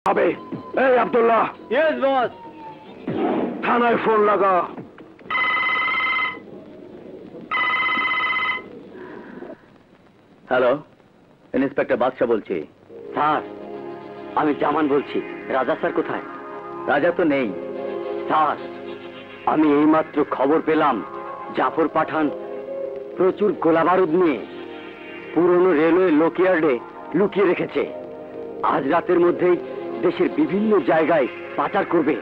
আবে এই Abdullah. Yes boss. থানায় ফোন লাগা। হ্যালো, ইন্সপেক্টর বাদশা বলছি। স্যার, আমি জামান বলছি। রাজা স্যার কোথায়? রাজা তো নেই। স্যার, আমি এইমাত্র খবর পেলাম জাফর পাঠান প্রচুর গোলাবারুদ নিয়ে পুরনো রেলওয়ে লোকইয়ার্ডে লুকিয়ে রেখেছে। আজ রাতের মধ্যেই দেশের বিভিন্ন জায়গায় পাচার করবে।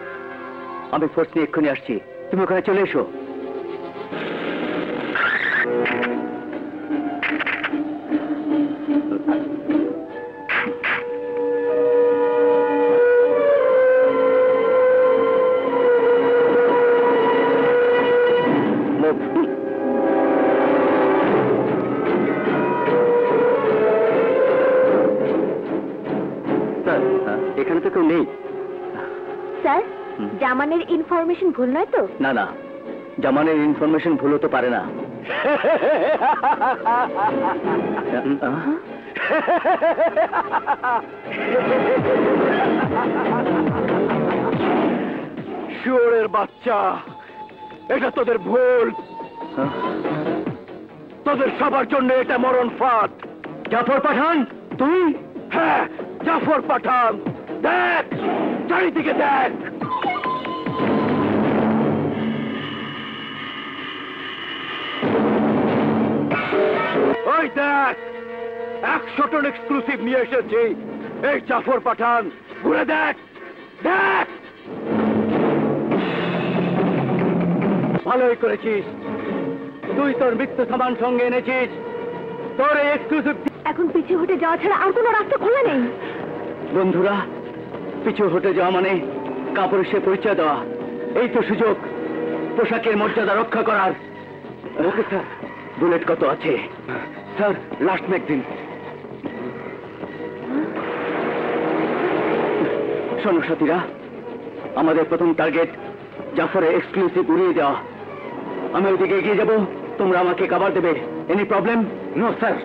আমি ফোর্স নিয়ে এক্ষুনি আসছি, তুমি ওখানে চলে এসো। স্যার, এখানে তো কেউ নেই। স্যার, জামানের ইনফরমেশন ভুল নয় তো? না না, জামানের ইনফরমেশন ভুল হতে পারে না। শুয়োরের বাচ্চা, এটা তোদের ভুল। তোদের সবার জন্য এটা মরণ ফাঁদ। জাফর পাঠান, তুই? হ্যাঁ, জাফর পাঠান। দেখ, চারিদিকে দেখ। ওই দেখ, 100 টন এক্সক্লুসিভ নিয়ে এসেছি। এই জাফর পাঠান, ঘুরে দেখ, দেখ। ভালোই করেছিস, তুই তোর মৃত্যু সামান সঙ্গে এনেছিস। তোর এই এক্সক্লুসিভ। এখন পিছু হটে যাওয়া ছাড়া আর কোনো রাস্তা খোলা নেই। বন্ধুরা, পিছু হটে যাওয়া মানে কাপুরুষে পরিচয় দেওয়া। এই তো সুযোগ পোশাকের মর্যাদা রক্ষা করার। Okay sir. বুলেট কত আছে? Sir, last magazine. শোনো সাথীরা, আমাদের প্রথম টার্গেট জাফরের এক্সক্লুসিভ উড়িয়ে দেওয়া। আমি ওইদিকে এগিয়ে যাব, তোমরা আমাকে কভার দেবে। Any problem? No sir.